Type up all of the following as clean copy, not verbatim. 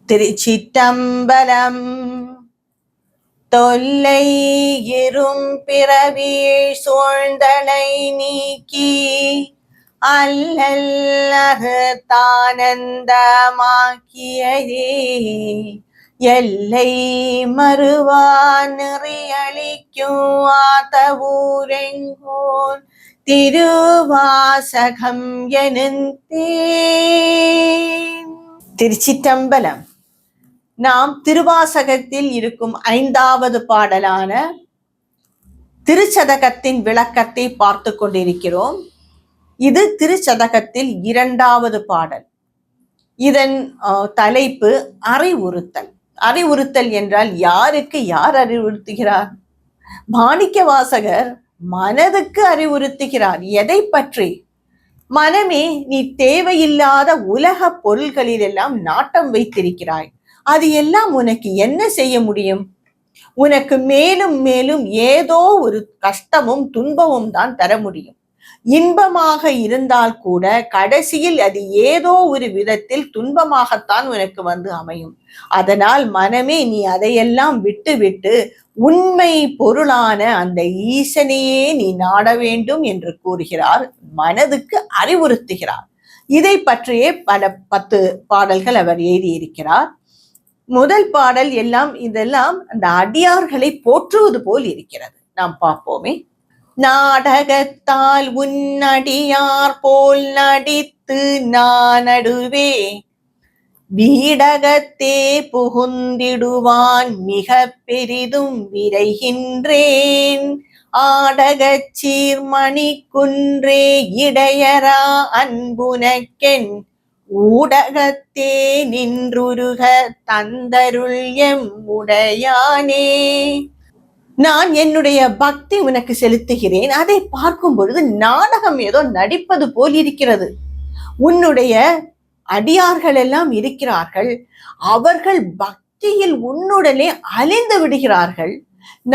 திருச்சிற்றம்பலம். தொல்லை இரும் பிறவீழ் சூழ்ந்தனை நீக்கி அல்லல்லகு தானந்தமாக்கியதே எல்லை மறுவா நெறியளிக்கும் ஆத்தவூரெங்கோன் திருவாசகம் எனுந்தேன். திருச்சிற்றம்பலம். நாம் திருவாசகத்தில் இருக்கும் 5வது பாடலான திருச்சதகத்தின் விளக்கத்தை பார்த்து கொண்டிருக்கிறோம். இது திருச்சதகத்தில் 2வது பாடல். இதன் தலைப்பு அறிவுறுத்தல். அறிவுறுத்தல் என்றால் யாருக்கு யார் அறிவுறுத்துகிறார்? மாணிக்க வாசகர் மனதுக்கு அறிவுறுத்துகிறார். எதை பற்றி? மனமே, நீ தேவையில்லாத உலக பொருள்களில் எல்லாம் நாட்டம் வைத்திருக்கிறாய். அது எல்லாம் உனக்கு என்ன செய்ய முடியும்? உனக்கு மேலும் மேலும் ஏதோ ஒரு கஷ்டமும் துன்பமும் தான் தர முடியும். இன்பமாக இருந்தால் கூட கடைசியில் அது ஏதோ ஒரு விதத்தில் துன்பமாகத்தான் உனக்கு வந்து அமையும். அதனால் மனமே, நீ அதையெல்லாம் விட்டு விட்டு உண்மை பொருளான அந்த ஈசனையே நீ நாட வேண்டும் என்று கூறுகிறார். மனதுக்கு அறிவுறுத்துகிறார். இதை பற்றியே பல 10 பாடல்கள் அவர் எழுதியிருக்கிறார். முதல் பாடல் இதெல்லாம் அந்த அடியார்களை போற்றுவது போல் இருக்கிறது. நாம் பார்ப்போமே. நாடகத்தால் உன்னடியார் போல் நடித்து நான் நடுவே வீடகத்தே புகுந்திடுவான் மிக பெரிதும் விரைகின்றேன். ஆடகச் சீர்மணி குன்றே இடையரா அன்புனக்கென் ஊடகத்தே நின்றுருக தந்தருள் எம் உடையானே. நான் என்னுடைய பக்தி உனக்கு செலுத்துகிறேன். அதை பார்க்கும் பொழுது நாடகம் ஏதோ நடிப்பது போல் இருக்கிறது. உன்னுடைய அடியார்கள் எல்லாம் இருக்கிறார்கள். அவர்கள் பக்தியில் உன்னுடனே அழிந்து விடுகிறார்கள்.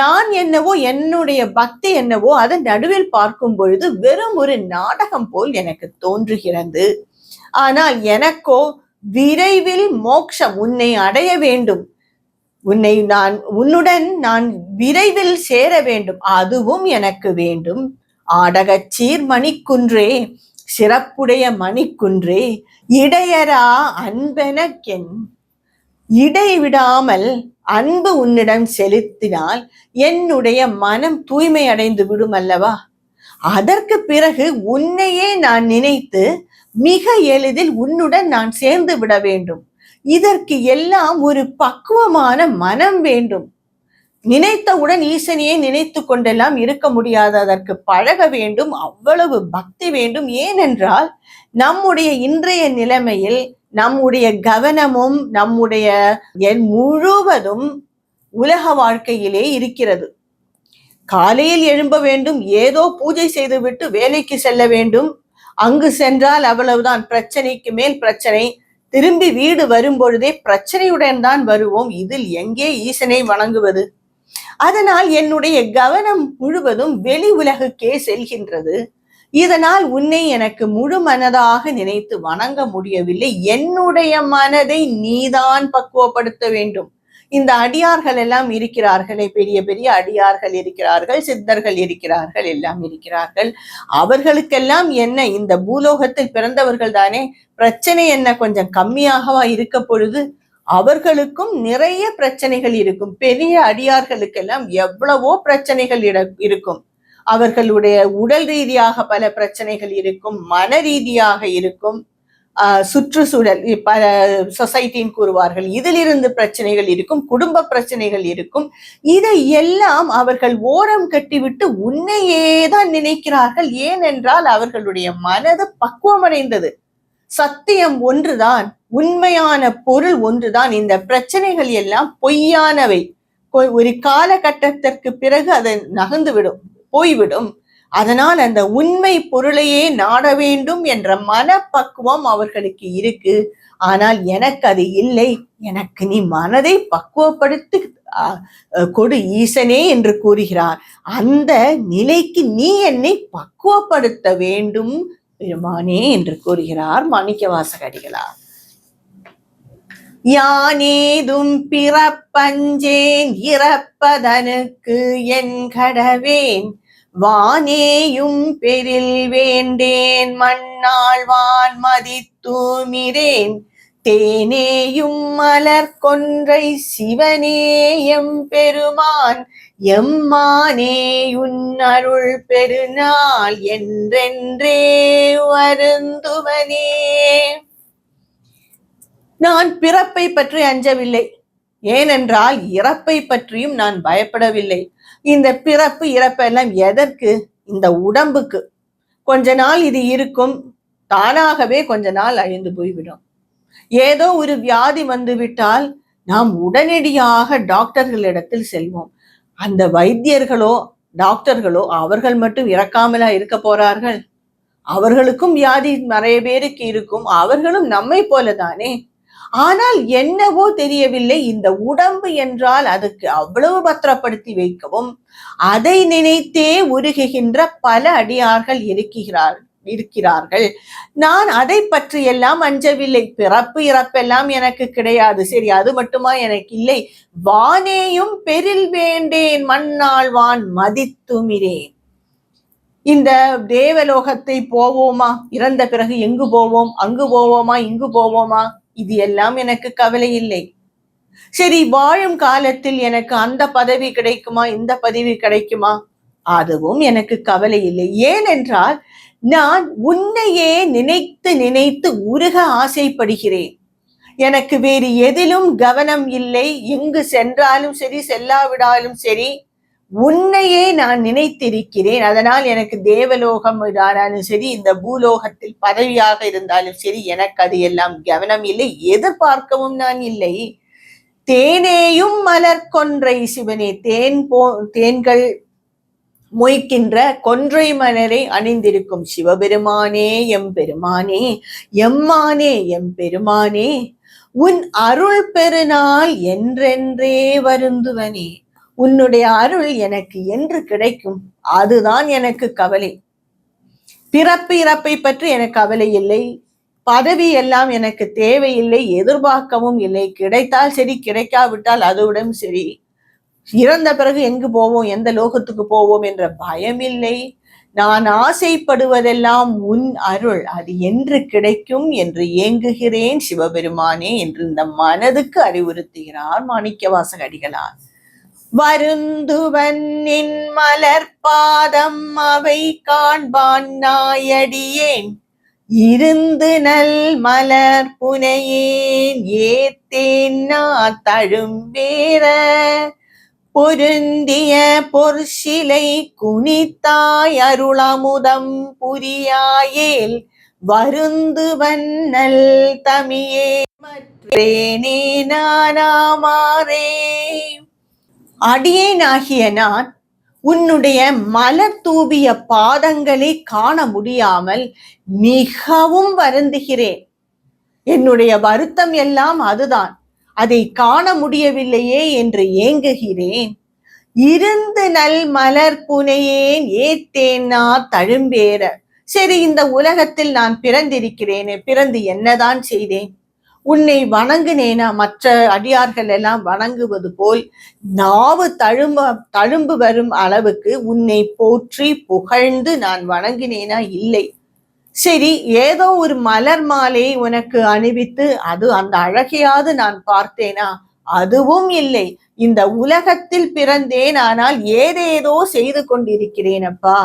நான் என்னவோ, என்னுடைய பக்தி என்னவோ, அதை நடுவில் பார்க்கும் பொழுது வெறும் ஒரு நாடகம் போல் எனக்கு தோன்றுகிறது. ஆனால் எனக்கோ விரைவில் மோட்சம், உன்னை அடைய வேண்டும், உன்னுடன் நான் விரைவில் சேர வேண்டும், அதுவும் எனக்கு வேண்டும். ஆடகச்சீர் மணிக்குன்றே, சிறப்புடைய மணிக்குன்றே, இடையரா அன்பெனக்கென். இடைவிடாமல் அன்பு உன்னிடம் செலுத்தினால் என்னுடைய மனம் தூய்மை அடைந்து விடும் அல்லவா? அதற்கு பிறகு உன்னையே நான் நினைத்து மிக எளிதில் உன்னுடன் நான் சேர்ந்து விட வேண்டும். இதற்கு எல்லாம் ஒரு பக்குவமான மனம் வேண்டும். நினைத்தவுடன் ஈசனையே நினைத்து கொண்டெல்லாம் இருக்க முடியாது. அதற்கு பழக வேண்டும். அவ்வளவு பக்தி வேண்டும். ஏனென்றால் நம்முடைய இன்றைய நிலைமையில் நம்முடைய கவனமும் நம்முடைய முழுவதும் உலக வாழ்க்கையிலே இருக்கிறது. காலையில் எழும்ப வேண்டும், ஏதோ பூஜை செய்துவிட்டு வேலைக்கு செல்ல வேண்டும். அங்கு சென்றால் அவ்வளவுதான், பிரச்சனைக்கு மேல் பிரச்சனை. திரும்பி வீடு வரும் பொழுதே பிரச்சனையுடன் தான் வருவோம். இதில் எங்கே ஈசனை வணங்குவது? அதனால் என்னுடைய கவனம் முழுவதும் வெளி உலகுக்கே செல்கின்றது. இதனால் உன்னை எனக்கு முழு மனதாக நினைத்து வணங்க முடியவில்லை. என்னுடைய மனதை நீதான் பக்குவப்படுத்த வேண்டும். இந்த அடியார்கள் எல்லாம் இருக்கிறார்களே, பெரிய பெரிய அடியார்கள் இருக்கிறார்கள், சித்தர்கள் இருக்கிறார்கள், எல்லாம் இருக்கிறார்கள். அவர்களுக்கெல்லாம் என்ன, இந்த பூலோகத்தில் பிறந்தவர்கள் தானே, பிரச்சனை என்ன கொஞ்சம் கம்மியாகவா இருக்க பொழுது? அவர்களுக்கும் நிறைய பிரச்சனைகள் இருக்கும். பெரிய அடியார்களுக்கெல்லாம் எவ்வளவோ பிரச்சனைகள் இருக்கும். அவர்களுடைய உடல் ரீதியாக பல பிரச்சனைகள் இருக்கும், மன ரீதியாக இருக்கும், சுற்றுச்சூழல் பல சொசைட்டின்னு கூறுவார்கள், இதிலிருந்து பிரச்சனைகள் இருக்கும், குடும்ப பிரச்சனைகள் இருக்கும். இதை எல்லாம் அவர்கள் ஓரம் கட்டிவிட்டு உன்னையேதான் நினைக்கிறார்கள். ஏனென்றால் அவர்களுடைய மனது பக்குவமடைந்தது. சத்தியம் ஒன்றுதான், உண்மையான பொருள் ஒன்றுதான். இந்த பிரச்சனைகள் எல்லாம் பொய்யானவை. ஒரு காலகட்டத்திற்கு பிறகு அதை நகர்ந்துவிடும், போய்விடும். அதனால் அந்த உண்மை பொருளையே நாட வேண்டும் என்ற மனப்பக்குவம் அவர்களுக்கு இருக்கு. ஆனால் எனக்கு அது இல்லை. எனக்கு நீ மனதை பக்குவப்படுத்தி கொடு ஈசனே என்று கூறுகிறார். அந்த நிலைக்கு நீ என்னை பக்குவப்படுத்த வேண்டும் பெருமானே என்று கூறுகிறார் மாணிக்க வாசகடிகளார். யானேதும் பிறப்பஞ்சேன் இறப்பதனுக்கு என் கடவேன் வானேயும் பெரில் வேண்டேன் மண்ணாழ்வான் மதித்தூமிரேன் தேனேயும் மலர் கொன்றை சிவனேயம் பெருமான் எம்மானேயுன் அருள் பெருநாள் என்றென்றே வருந்துவனே. நான் பிறப்பை பற்றி அஞ்சவில்லை, ஏனென்றால் இறப்பை பற்றியும் நான் பயப்படவில்லை. இந்த பிறப்பு இறப்பெல்லாம் எதற்கு? இந்த உடம்புக்கு. கொஞ்ச நாள் இது இருக்கும், தானாகவே கொஞ்ச நாள் அழிந்து போய்விடும். ஏதோ ஒரு வியாதி வந்துவிட்டால் நாம் உடனடியாக டாக்டர்களிடத்தில் செல்வோம். அந்த வைத்தியர்களோ டாக்டர்களோ அவர்கள் மட்டும் இறக்காமலா இருக்க போறார்கள்? அவர்களுக்கும் வியாதி நிறைய பேருக்கு இருக்கும், அவர்களும் நம்மை போலதானே. ஆனால் என்னவோ தெரியவில்லை, இந்த உடம்பு என்றால் அதுக்கு அவ்வளவு பத்திரப்படுத்தி வைக்கவும் அதை நினைத்தே உருகுகின்ற பல அடியார்கள் இருக்கிறார்கள். நான் அதை பற்றி எல்லாம் அஞ்சவில்லை. பிறப்பு இறப்பெல்லாம் எனக்கு கிடையாது. சரி, அது மட்டுமா எனக்கு இல்லை. வானேயும் பெரில் வேண்டேன் மண்ணாழ்வான் மதித்துமிரேன். இந்த தேவலோகத்தை போவோமா? இறந்த பிறகு எங்கு போவோம்? அங்கு போவோமா? இங்கு போவோமா? இது எல்லாம் எனக்கு கவலை இல்லை. சரி, வாழும் காலத்தில் எனக்கு அந்த பதவி கிடைக்குமா, இந்த பதவி கிடைக்குமா? அதுவும் எனக்கு கவலை இல்லை. ஏனென்றால் நான் உன்னையே நினைத்து நினைத்து உருக ஆசைப்படுகிறேன். எனக்கு வேறு எதிலும் கவனம் இல்லை. எங்கு சென்றாலும் சரி, செல்லாவிடாலும் சரி, உன்னையே நான் நினைத்திருக்கிறேன். அதனால் எனக்கு தேவலோகம் ஆனாலும் சரி, இந்த பூலோகத்தில் பதவியாக இருந்தாலும் சரி, எனக்கு அது எல்லாம் கவனம் இல்லை, எதிர்பார்க்கவும் நான் இல்லை. தேனேயும் மலர் கொன்றை சிவனே, தேன்கள் மொய்க்கின்ற கொன்றை மலரை அணிந்திருக்கும் சிவபெருமானே, எம்பெருமானே, எம்மானே, எம்பெருமானே, உன் அருள் பெருநாள் என்றென்றே வருந்துவனே. உன்னுடைய அருள் எனக்கு என்று கிடைக்கும்? அதுதான் எனக்கு கவலை. பிறப்பு இறப்பை பற்றி எனக்கு கவலை இல்லை. பதவி எல்லாம் எனக்கு தேவையில்லை, எதிர்பார்க்கவும் இல்லை. கிடைத்தால் சரி, கிடைக்காவிட்டால் அதுவுடன் சரி. இறந்த பிறகு எங்கு போவோம், எந்த லோகத்துக்கு போவோம் என்ற பயமில்லை. நான் ஆசைப்படுவதெல்லாம் உன் அருள், அது என்று கிடைக்கும் என்று ஏங்குகிறேன் சிவபெருமானே என்று இந்த மனதுக்கு அறிவுறுத்துகிறார் மாணிக்கவாசக அடிகளார். வருந்துவன் நின் மலர்பாதம் அவை காண்பான் நாயடியேன் இருந்து நல் மலர் புனையேன் ஏத்தேன் தழும்பேற பொருந்திய பொற்சிலை குனித்தாய் அருளமுதம் புரியாயேல் வருந்துவன் நல் தமியே மற்றேனே நானாமாறே. அடியேனாகிய நான் உன்னுடைய மலர் தூவிய பாதங்களை காண முடியாமல் மிகவும் வருந்துகிறேன். என்னுடைய வருத்தம் எல்லாம் அதுதான். அதை காண முடியவில்லையே என்று ஏங்குகிறேன். இருந்து நல் மலர் புனையேன் ஏத்தேனா தழும்பேற. சரி, இந்த உலகத்தில் நான் பிறந்திருக்கிறேனே, பிறந்து என்னதான் செய்தேன்? உன்னை வணங்குனேனா? மற்ற அடியார்கள் எல்லாம் வணங்குவது போல் நாவு தழும்பு வரும் அளவுக்கு உன்னை போற்றி புகழ்ந்து நான் வணங்கினேனா? இல்லை. சரி, ஏதோ ஒரு மலர் மாலை உனக்கு அணிவித்து அது அந்த அழகையாவது நான் பார்த்தேனா? அதுவும் இல்லை. இந்த உலகத்தில் பிறந்தேன், ஆனால் ஏதேதோ செய்து கொண்டிருக்கிறேன் அப்பா.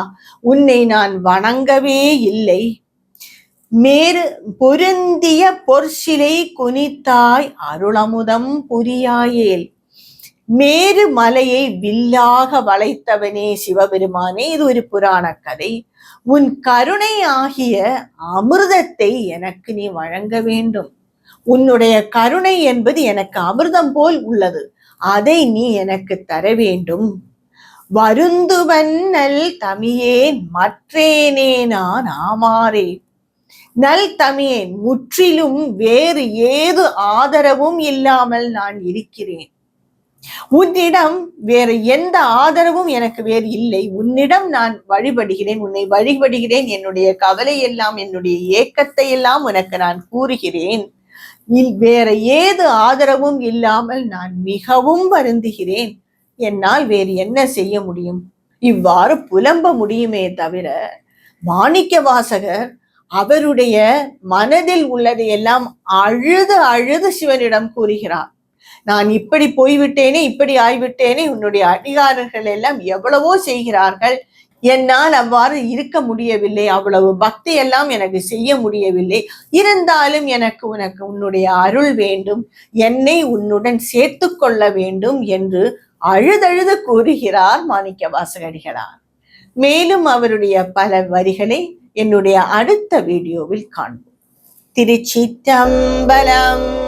உன்னை நான் வணங்கவே இல்லை. மேரு பொருந்திய பொற்சிலை குனித்தாய் அருளமுதம் புரியாயேல். மேரு மலையை வில்லாக வளைத்தவனே சிவபெருமானே, இது ஒரு புராண கதை. உன் கருணை ஆகிய அமிர்தத்தை எனக்கு நீ வழங்க வேண்டும். உன்னுடைய கருணை என்பது எனக்கு அமிர்தம் போல் உள்ளது, அதை நீ எனக்கு தர வேண்டும். வருந்துவன் நல் தமியேன் மற்றேனே நான் ஆமாறே. நல் தமியேன், முற்றிலும் வேறு ஏது ஆதரவும் இல்லாமல் நான் இருக்கிறேன். உன்னிடம் வேறு எந்த ஆதரவும் எனக்கு வேறு இல்லை. உன்னிடம் நான் வழிபடுகிறேன், உன்னை வழிபடுகிறேன். என்னுடைய கவலை எல்லாம், என்னுடைய ஏக்கத்தை எல்லாம் உனக்கு நான் கூறுகிறேன். வேற ஏது ஆதரவும் இல்லாமல் நான் மிகவும் வருந்துகிறேன். என்னால் வேறு என்ன செய்ய முடியும்? இவ்வாறு புலம்ப முடியுமே தவிர, மாணிக்க வாசகர் அவருடைய மனதில் உள்ளதை எல்லாம் அழுது அழுது சிவனிடம் கூறுகிறார். நான் இப்படி போய்விட்டேனே, இப்படி ஆய்விட்டேனே, உன்னுடைய அடிகாரர்கள் எல்லாம் எவ்வளவோ செய்கிறார்கள், என்னால் அவ்வாறு இருக்க முடியவில்லை, அவ்வளவு பக்தி எல்லாம் எனக்கு செய்ய முடியவில்லை, இருந்தாலும் எனக்கு உன்னுடைய அருள் வேண்டும், என்னை உன்னுடன் சேர்த்து கொள்ள வேண்டும் என்று அழுதழுது கூறுகிறார் மாணிக்க வாசகடிகளார். மேலும் அவருடைய பல வரிகளை என்னுடைய அடுத்த வீடியோவில் காண்போம். திருச்சிற்றம்பலம்.